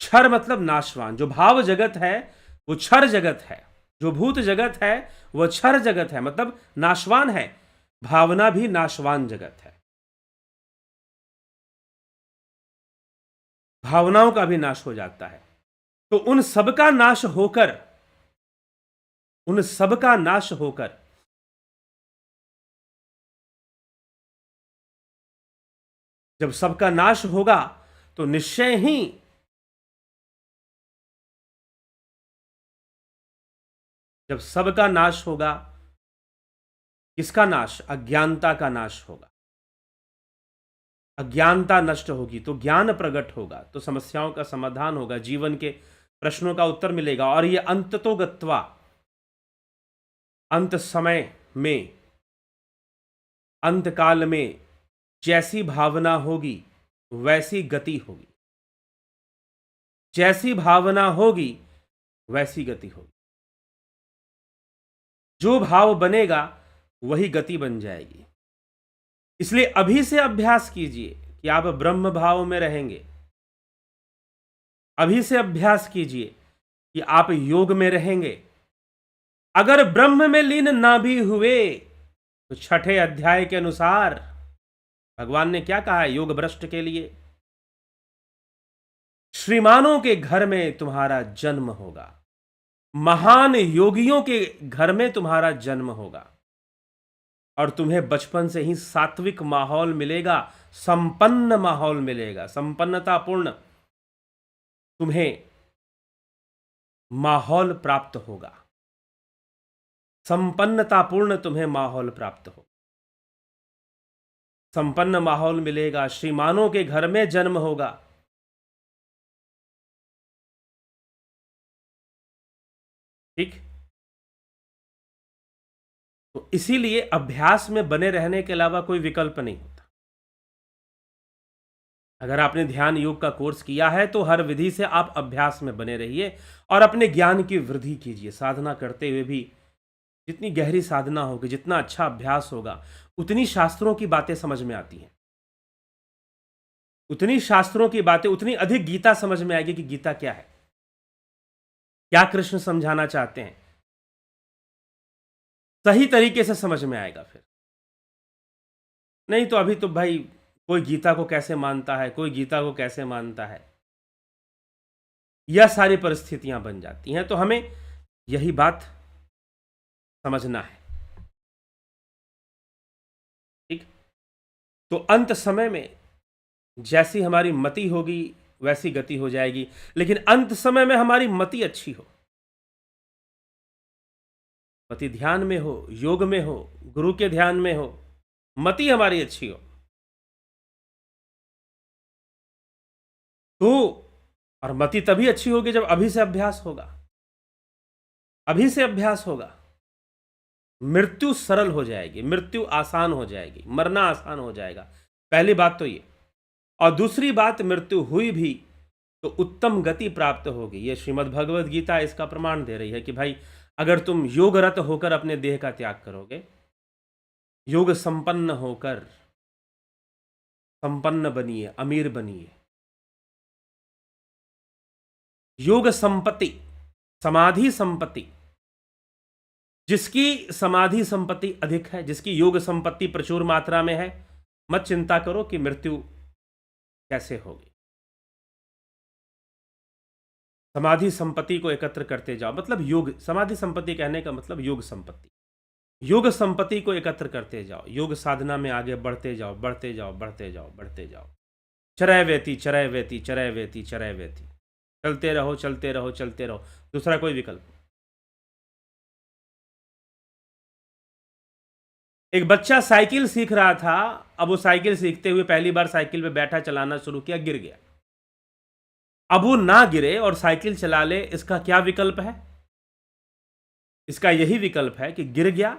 क्षर मतलब नाशवान। जो भाव जगत है वो क्षर जगत है, जो भूत जगत है वह क्षर जगत है, मतलब नाशवान है। भावना भी नाशवान जगत है, भावनाओं का भी नाश हो जाता है। तो उन सबका नाश होकर, उन सबका नाश होकर जब सबका नाश होगा तो निश्चय ही जब सबका नाश होगा, किसका नाश, अज्ञानता का नाश होगा। अज्ञानता नष्ट होगी तो ज्ञान प्रकट होगा, तो समस्याओं का समाधान होगा, जीवन के प्रश्नों का उत्तर मिलेगा। और ये अंततो गत्वा, अंत समय में, अंत काल में जैसी भावना होगी वैसी गति होगी, जैसी भावना होगी वैसी गति होगी। जो भाव बनेगा वही गति बन जाएगी। इसलिए अभी से अभ्यास कीजिए कि आप ब्रह्म भाव में रहेंगे। अभी से अभ्यास कीजिए कि आप योग में रहेंगे। अगर ब्रह्म में लीन ना भी हुए तो 6ठे अध्याय के अनुसार भगवान ने क्या कहा है योग भ्रष्ट के लिए, श्रीमानों के घर में तुम्हारा जन्म होगा। महान योगियों के घर में तुम्हारा जन्म होगा और तुम्हें बचपन से ही सात्विक माहौल मिलेगा, संपन्न माहौल मिलेगा, संपन्नतापूर्ण तुम्हें माहौल प्राप्त होगा, संपन्नतापूर्ण तुम्हें माहौल प्राप्त हो, संपन्न माहौल मिलेगा, श्रीमानों के घर में जन्म होगा। ठीक, तो इसीलिए अभ्यास में बने रहने के अलावा कोई विकल्प नहीं होता। अगर आपने ध्यान योग का कोर्स किया है तो हर विधि से आप अभ्यास में बने रहिए और अपने ज्ञान की वृद्धि कीजिए। साधना करते हुए भी जितनी गहरी साधना होगी, जितना अच्छा अभ्यास होगा, उतनी शास्त्रों की बातें समझ में आती हैं, उतनी शास्त्रों की बातें, उतनी अधिक गीता समझ में आएगी कि गीता क्या है, क्या कृष्ण समझाना चाहते हैं, सही तरीके से समझ में आएगा। फिर नहीं तो अभी तो भाई कोई गीता को कैसे मानता है, कोई गीता को कैसे मानता है, यह सारी परिस्थितियां बन जाती हैं। तो हमें यही बात समझना है। ठीक, तो अंत समय में जैसी हमारी मति होगी वैसी गति हो जाएगी, लेकिन अंत समय में हमारी मति अच्छी हो, मति ध्यान में हो, योग में हो, गुरु के ध्यान में हो, मति हमारी अच्छी हो तो, और मति तभी अच्छी होगी जब अभी से अभ्यास होगा, अभी से अभ्यास होगा। मृत्यु सरल हो जाएगी, मृत्यु आसान हो जाएगी, मरना आसान हो जाएगा। पहली बात तो ये, और दूसरी बात, मृत्यु हुई भी तो उत्तम गति प्राप्त होगी। ये श्रीमद् भगवद गीता इसका प्रमाण दे रही है कि भाई अगर तुम योगरत होकर अपने देह का त्याग करोगे, योग संपन्न होकर संपन्न बनिए, अमीर बनिए, योग संपत्ति, समाधि संपत्ति, जिसकी समाधि संपत्ति अधिक है, जिसकी योग संपत्ति प्रचुर मात्रा में है, मत चिंता करो कि मृत्यु कैसे होगी। समाधि संपत्ति को एकत्र करते जाओ, मतलब योग, समाधि संपत्ति कहने का मतलब योग संपत्ति, योग संपत्ति को एकत्र करते जाओ, योग साधना में आगे बढ़ते जाओ, बढ़ते जाओ, बढ़ते जाओ, बढ़ते जाओ। चरय वेती, चरय वेती, चरय वेती, चरय वेती, चलते रहो, चलते रहो, चलते रहो, दूसरा कोई विकल्प। एक बच्चा साइकिल सीख रहा था, अब वो साइकिल सीखते हुए पहली बार साइकिल पे बैठा, चलाना शुरू किया, गिर गया। अब वो ना गिरे और साइकिल चला ले, इसका क्या विकल्प है? इसका यही विकल्प है कि गिर गया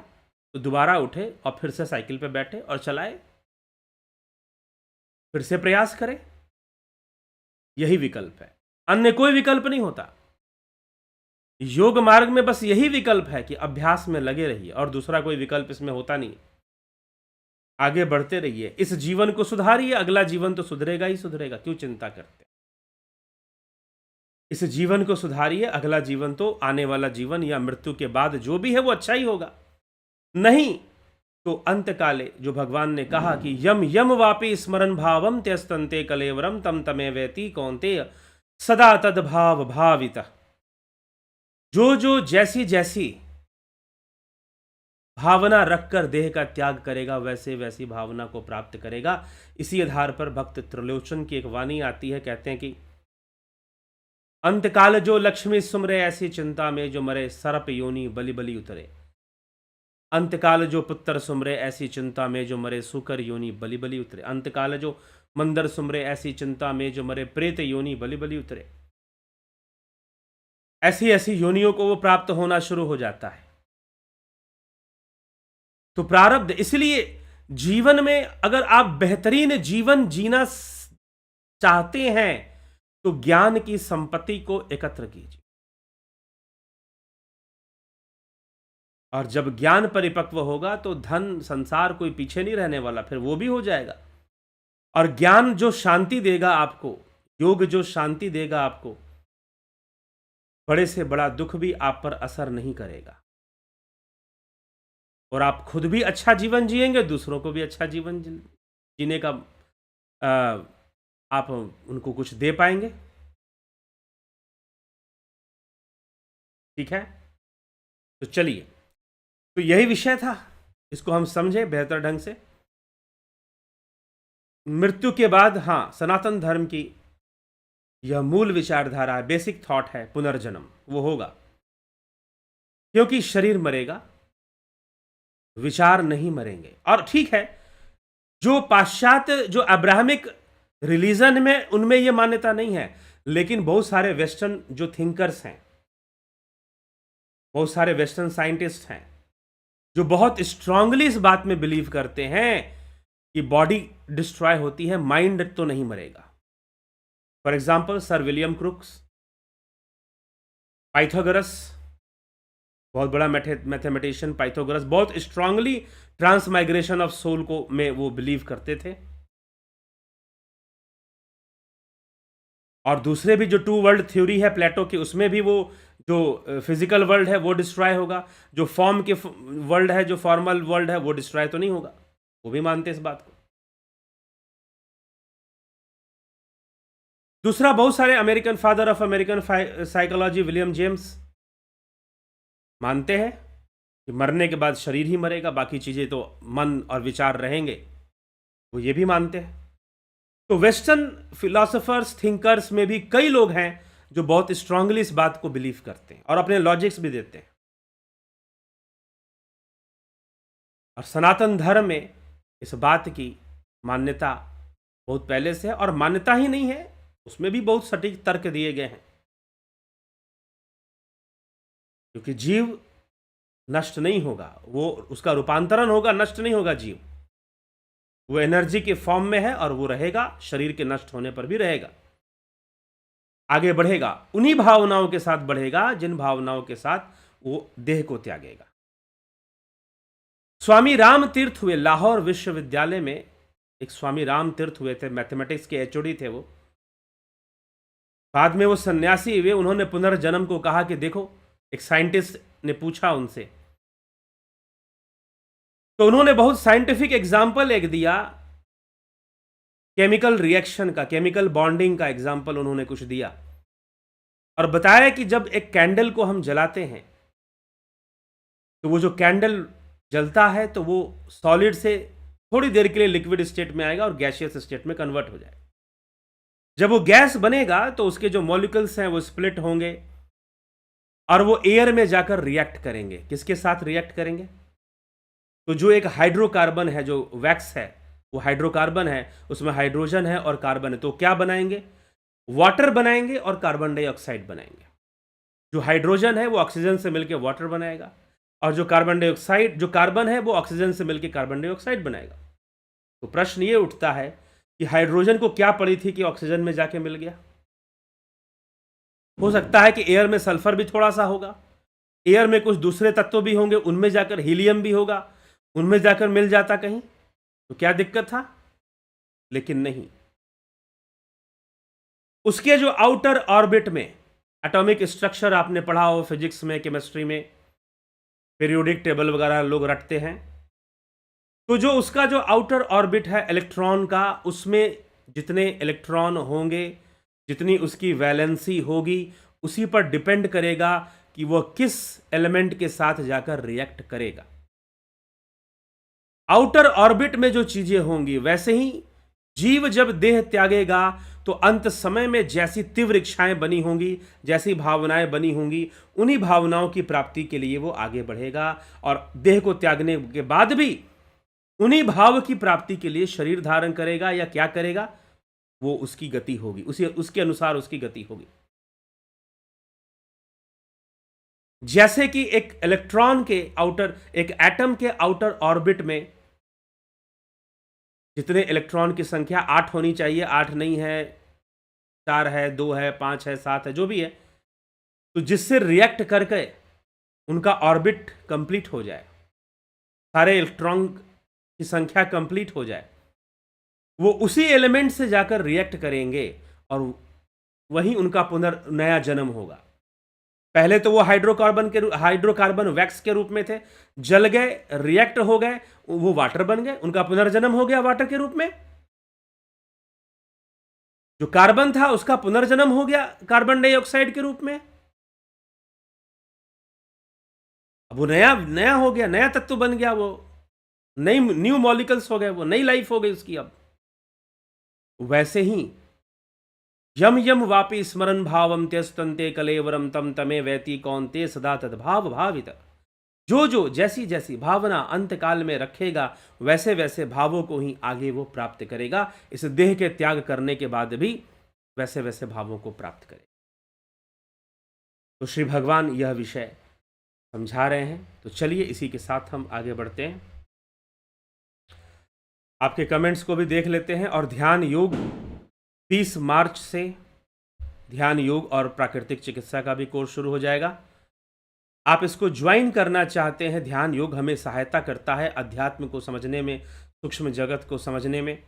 तो दोबारा उठे और फिर से साइकिल पे बैठे और चलाए, फिर से प्रयास करे, यही विकल्प है, अन्य कोई विकल्प नहीं होता। योग मार्ग में बस यही विकल्प है कि अभ्यास में लगे रहिए, और दूसरा कोई विकल्प इसमें होता नहीं। आगे बढ़ते रहिए, इस जीवन को सुधारिए, अगला जीवन तो सुधरेगा ही सुधरेगा, क्यों चिंता करते? इस जीवन को सुधारिए, अगला जीवन तो, आने वाला जीवन या मृत्यु के बाद जो भी है वो अच्छा ही होगा। नहीं तो अंत काले, जो भगवान ने कहा कि यम यम वापि स्मरण भावम त्यस्तंते कलेवरम तम तमे वेति कौन्तेय सदा तद भाव भाविता, जो जो जैसी जैसी भावना रखकर देह का त्याग करेगा, वैसे वैसी भावना को प्राप्त करेगा। इसी आधार पर भक्त त्रिलोचन की एक वाणी आती है, कहते हैं कि अंतकाल जो लक्ष्मी सुमरे ऐसी चिंता में, जो मरे सरप योनि बलि बलि उतरे। अंतकाल जो पुत्र सुमरे ऐसी चिंता में, जो मरे सुकर योनि बलि बलि उतरे। अंतकाल जो मंदर सुमरे ऐसी चिंता में, जो मरे प्रेत योनि बलि बलि उतरे। ऐसी ऐसी योनियों को वो प्राप्त होना शुरू हो जाता है। तो प्रारब्ध, इसलिए जीवन में अगर आप बेहतरीन जीवन जीना चाहते हैं तो ज्ञान की संपत्ति को एकत्र कीजिए, और जब ज्ञान परिपक्व होगा तो धन संसार कोई पीछे नहीं रहने वाला, फिर वो भी हो जाएगा। और ज्ञान जो शांति देगा आपको, योग जो शांति देगा आपको, बड़े से बड़ा दुख भी आप पर असर नहीं करेगा, और आप खुद भी अच्छा जीवन जिएंगे, दूसरों को भी अच्छा जीवन जीने का आप उनको कुछ दे पाएंगे। ठीक है, तो चलिए, तो यही विषय था, इसको हम समझे बेहतर ढंग से। मृत्यु के बाद, हाँ, सनातन धर्म की यह मूल विचारधारा है, बेसिक थॉट है, पुनर्जन्म वो होगा, क्योंकि शरीर मरेगा, विचार नहीं मरेंगे। और ठीक है, जो पाश्चात्य, जो अब्राहमिक रिलीजन में, उनमें यह मान्यता नहीं है, लेकिन बहुत सारे वेस्टर्न जो थिंकर्स हैं, बहुत सारे वेस्टर्न साइंटिस्ट हैं जो बहुत स्ट्रांगली इस बात में बिलीव करते हैं कि बॉडी डिस्ट्रॉय होती है, माइंड तो नहीं मरेगा। For example sir William crooks, Pythagoras, बहुत बड़ा मैथमेटिशियन पाइथागोरस, बहुत स्ट्रांगली ट्रांसमाइग्रेशन ऑफ सोल को में वो बिलीव करते थे। और दूसरे भी जो टू वर्ल्ड थ्योरी है प्लेटो की, उसमें भी वो जो फिजिकल वर्ल्ड है वो डिस्ट्रॉय होगा, जो फॉर्म के वर्ल्ड है, जो फॉर्मल वर्ल्ड है, वो डिस्ट्रॉय तो नहीं होगा, वो भी मानते इस बात को। दूसरा, बहुत सारे American, father of American psychology William James मानते हैं कि मरने के बाद शरीर ही मरेगा, बाकी चीजें तो मन और विचार रहेंगे, वो ये भी मानते हैं। तो वेस्टर्न फिलोसोफर्स, थिंकर्स में भी कई लोग हैं जो बहुत स्ट्रांगली इस बात को बिलीव करते हैं और अपने लॉजिक्स भी देते हैं। और सनातन धर्म में इस बात की मान्यता बहुत पहले से है, और मान्यता ही नहीं है, उसमें भी बहुत सटीक तर्क दिए गए हैं, क्योंकि जीव नष्ट नहीं होगा, वो उसका रूपांतरण होगा, नष्ट नहीं होगा जीव। वो एनर्जी के फॉर्म में है और वो रहेगा, शरीर के नष्ट होने पर भी रहेगा, आगे बढ़ेगा, उन्हीं भावनाओं के साथ बढ़ेगा जिन भावनाओं के साथ वो देह को त्यागेगा। स्वामी राम तीर्थ हुए लाहौर विश्वविद्यालय में, एक स्वामी राम तीर्थ हुए थे, मैथमेटिक्स के एचओडी थे वो। बाद में वो सन्यासी हुए, उन्होंने पुनर्जन्म को कहा कि देखो, एक साइंटिस्ट ने पूछा उनसे, तो उन्होंने बहुत साइंटिफिक एग्जाम्पल एक दिया, केमिकल रिएक्शन का, केमिकल बॉन्डिंग का एग्जाम्पल उन्होंने कुछ दिया, और बताया कि जब एक कैंडल को हम जलाते हैं तो वो जो कैंडल जलता है तो वो सॉलिड से थोड़ी देर के लिए लिक्विड स्टेट में आएगा और गैसियस स्टेट में कन्वर्ट हो जाएगा। जब वो गैस बनेगा तो उसके जो मॉलिक्यूल्स हैं वो स्प्लिट होंगे और वो एयर में जाकर रिएक्ट करेंगे। किसके साथ रिएक्ट करेंगे? तो जो एक हाइड्रोकार्बन है, जो वैक्स है, वो हाइड्रोकार्बन है, उसमें हाइड्रोजन है और कार्बन है, तो क्या बनाएंगे? वाटर बनाएंगे और कार्बन डाइऑक्साइड बनाएंगे। जो हाइड्रोजन है वो ऑक्सीजन से मिलकर वाटर बनाएगा, और जो कार्बन डाइऑक्साइड, जो कार्बन है वो ऑक्सीजन से मिलकर कार्बन डाइऑक्साइड बनाएगा। तो प्रश्न ये उठता है कि हाइड्रोजन को क्या पड़ी थी कि ऑक्सीजन में जाके मिल गया? हो सकता है कि एयर में सल्फर भी थोड़ा सा होगा, एयर में कुछ दूसरे तत्व भी होंगे, उनमें जाकर हीलियम भी होगा, उनमें जाकर मिल जाता कहीं, तो क्या दिक्कत था? लेकिन नहीं, उसके जो आउटर ऑर्बिट में एटॉमिक स्ट्रक्चर आपने पढ़ा हो फिजिक्स में, केमिस्ट्री में, पीरियोडिक टेबल वगैरह लोग रटते हैं, तो जो उसका जो आउटर ऑर्बिट है इलेक्ट्रॉन का, उसमें जितने इलेक्ट्रॉन होंगे, जितनी उसकी वैलेंसी होगी, उसी पर डिपेंड करेगा कि वह किस एलिमेंट के साथ जाकर रिएक्ट करेगा। आउटर ऑर्बिट में जो चीजें होंगी, वैसे ही जीव जब देह त्यागेगा तो अंत समय में जैसी तीव्र इच्छाएं बनी होंगी, जैसी भावनाएं बनी होंगी, उन्हीं भावनाओं की प्राप्ति के लिए वो आगे बढ़ेगा, और देह को त्यागने के बाद भी उन्हीं भाव की प्राप्ति के लिए शरीर धारण करेगा, या क्या करेगा, वो उसकी गति होगी, उसके अनुसार उसकी गति होगी। जैसे कि एक इलेक्ट्रॉन के आउटर, एक एटम के आउटर ऑर्बिट में जितने इलेक्ट्रॉन की संख्या 8 होनी चाहिए, 8 नहीं है, 4 है, 2 है, 5 है, 7 है, जो भी है, तो जिससे रिएक्ट करके उनका ऑर्बिट कंप्लीट हो जाए, सारे इलेक्ट्रॉन की संख्या कंप्लीट हो जाए, वो उसी एलिमेंट से जाकर रिएक्ट करेंगे और वही उनका नया जन्म होगा। पहले तो वो हाइड्रोकार्बन वैक्स के रूप में थे, जल गए, रिएक्ट हो गए, वो वाटर बन गए, उनका पुनर्जन्म हो गया वाटर के रूप में। जो कार्बन था उसका पुनर्जन्म हो गया कार्बन डाइऑक्साइड के रूप में। अब वो नया नया हो गया, नया तत्व बन गया, वो नई न्यू मॉलिकल्स हो गए, वो नई लाइफ हो गई उसकी। अब वैसे ही यम यम वापि स्मरण भावम त्यस्तंते कलेवरम तम तमे वैति कौनते सदा तद्भाव भावित। जो जो जैसी जैसी भावना अंत काल में रखेगा, वैसे वैसे भावों को ही आगे वो प्राप्त करेगा। इस देह के त्याग करने के बाद भी वैसे वैसे भावों को प्राप्त करेगा। तो श्री भगवान यह विषय समझा रहे हैं। तो चलिए इसी के साथ हम आगे बढ़ते हैं। आपके कमेंट्स को भी देख लेते हैं। और ध्यान योग 30 मार्च से ध्यान योग और प्राकृतिक चिकित्सा का भी कोर्स शुरू हो जाएगा। आप इसको ज्वाइन करना चाहते हैं। ध्यान योग हमें सहायता करता है अध्यात्म को समझने में, सूक्ष्म जगत को समझने में।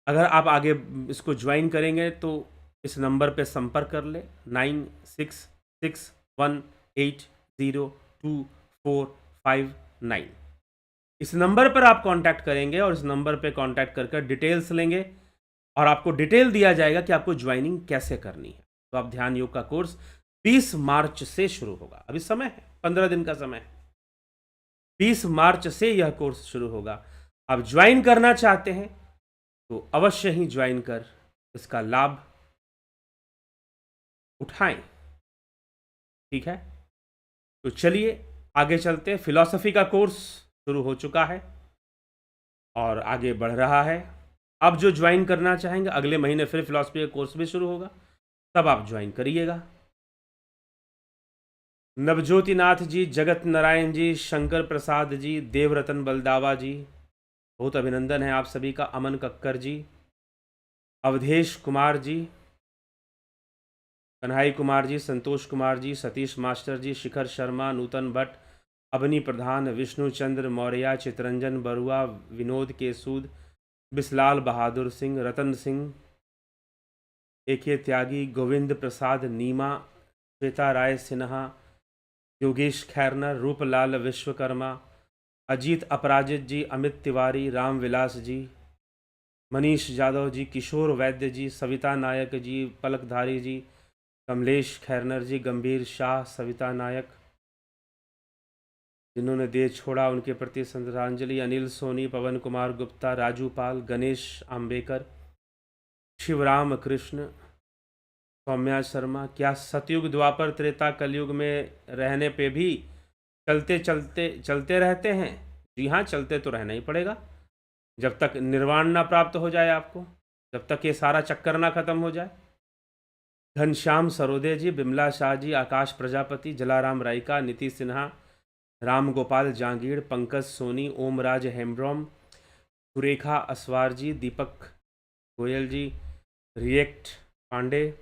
अगर आप आगे इसको ज्वाइन करेंगे तो इस नंबर पे संपर्क कर ले, 9661802459। इस नंबर पर आप कांटेक्ट करेंगे और इस नंबर पे कांटेक्ट कर डिटेल्स लेंगे और आपको डिटेल दिया जाएगा कि आपको ज्वाइनिंग कैसे करनी है। तो आप ध्यान योग का कोर्स 20 मार्च से शुरू होगा। अभी समय है, 15 दिन का समय है। 20 मार्च से यह कोर्स शुरू होगा। आप ज्वाइन करना चाहते हैं तो अवश्य ही ज्वाइन कर इसका लाभ उठाएं। ठीक है, तो चलिए आगे चलते हैं। फिलॉसफी का कोर्स शुरू हो चुका है और आगे बढ़ रहा है। अब जो ज्वाइन करना चाहेंगे, अगले महीने फिर फिलॉसफी का कोर्स भी शुरू होगा, तब आप ज्वाइन करिएगा। नवज्योति नाथ जी, जगत नारायण जी, शंकर प्रसाद जी, देवरतन बलदावा जी, बहुत अभिनंदन है आप सभी का। अमन कक्कर जी, अवधेश कुमार जी, कन्हाई कुमार जी, संतोष कुमार जी, सतीश मास्टर जी, शिखर शर्मा, नूतन भट्ट, अवनी प्रधान, विष्णु चंद्र मौर्य, चितरंजन बरुआ, विनोद केसूद, बिसलाल बहादुर सिंह, रतन सिंह, एके त्यागी, गोविंद प्रसाद नीमा, श्वेता राय सिन्हा, योगेश खैरनर, रूपलाल विश्वकर्मा, अजीत अपराजित जी, अमित तिवारी, राम विलास जी, मनीष यादव जी, किशोर वैद्य जी, सविता नायक जी, पलकधारी जी, कमलेश खैरनर जी, गंभीर शाह, सविता नायक, जिन्होंने देश छोड़ा उनके प्रति श्रद्धांजलि, अनिल सोनी, पवन कुमार गुप्ता, राजू पाल, गणेश आम्बेकर, शिवराम कृष्ण, सौम्या शर्मा। क्या सतयुग द्वापर त्रेता कलयुग में रहने पे भी चलते रहते हैं? जी हाँ, चलते तो रहना ही पड़ेगा जब तक निर्वाण ना प्राप्त हो जाए आपको, जब तक ये सारा चक्कर ना खत्म हो जाए। घनश्याम सरोदे जी, बिमला शाह जी, आकाश प्रजापति, जलाराम रायका, नीतीश सिन्हा, राम गोपाल जांगीड़, पंकज सोनी, ओमराज हेम्ब्रोम, सुरेखा असवार जी, दीपक गोयल जी, रिएक्ट पांडे,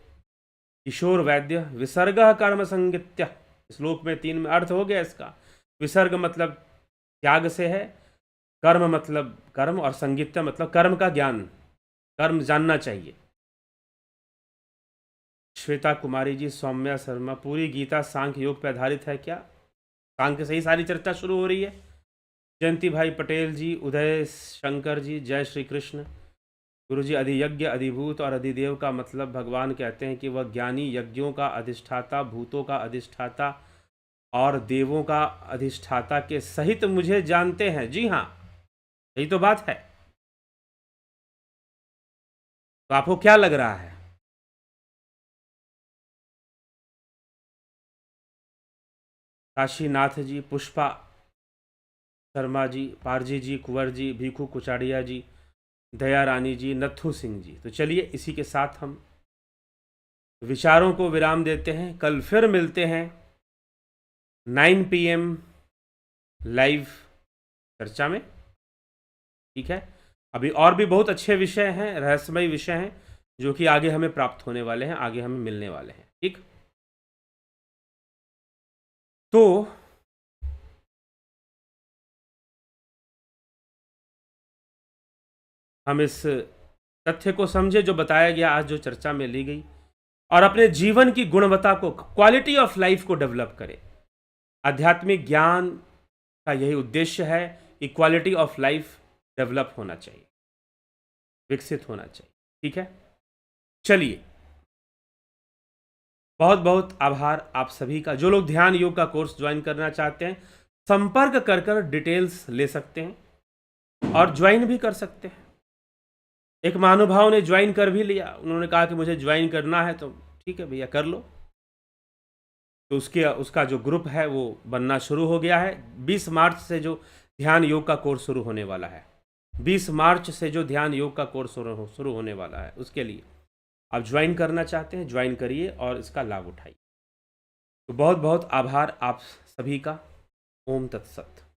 किशोर वैद्य। विसर्ग कर्म संगित्य, श्लोक में 3 में अर्थ हो गया इसका। विसर्ग मतलब त्याग से है, कर्म मतलब कर्म, और संगित्य मतलब कर्म का ज्ञान, कर्म जानना चाहिए। श्वेता कुमारी जी, सौम्या शर्मा, पूरी गीता सांख्य योग पर आधारित है क्या? सांख्य से ही सारी चर्चा शुरू हो रही है। जयंती भाई पटेल जी, उदय शंकर जी, जय श्री कृष्ण। गुरु जी, अधियज्ञ, अधिभूत और अधिदेव का मतलब भगवान कहते हैं कि वह ज्ञानी, यज्ञों का अधिष्ठाता, भूतों का अधिष्ठाता और देवों का अधिष्ठाता के सहित मुझे जानते हैं। जी हाँ, यही तो बात है। तो आपको क्या लग रहा है? काशीनाथ जी, पुष्पा शर्मा जी, पारजी जी, कुंवर जी, भीखू कुचाड़िया जी, दया रानी जी, नत्थू सिंह जी। तो चलिए इसी के साथ हम विचारों को विराम देते हैं। कल फिर मिलते हैं 9 PM लाइव चर्चा में। ठीक है, अभी और भी बहुत अच्छे विषय हैं, रहस्यमय विषय हैं जो कि आगे हमें प्राप्त होने वाले हैं, आगे हमें मिलने वाले हैं। ठीक, तो हम इस तथ्य को समझे जो बताया गया आज, जो चर्चा में ली गई, और अपने जीवन की गुणवत्ता को, क्वालिटी ऑफ लाइफ को डेवलप करें। आध्यात्मिक ज्ञान का यही उद्देश्य है कि क्वालिटी ऑफ लाइफ डेवलप होना चाहिए, विकसित होना चाहिए। ठीक है, चलिए बहुत बहुत आभार आप सभी का। जो लोग ध्यान योग का कोर्स ज्वाइन करना चाहते हैं, संपर्क कर कर डिटेल्स ले सकते हैं और ज्वाइन भी कर सकते हैं। एक महानुभाव ने ज्वाइन कर भी लिया, उन्होंने कहा कि मुझे ज्वाइन करना है, तो ठीक है भैया कर लो। तो उसका जो ग्रुप है वो बनना शुरू हो गया है। 20 मार्च से जो ध्यान योग का कोर्स शुरू होने वाला है, 20 मार्च से जो ध्यान योग का कोर्स शुरू होने वाला है, उसके लिए आप ज्वाइन करना चाहते हैं, ज्वाइन करिए और इसका लाभ उठाइए। तो बहुत बहुत आभार आप सभी का। ओम तत्सत।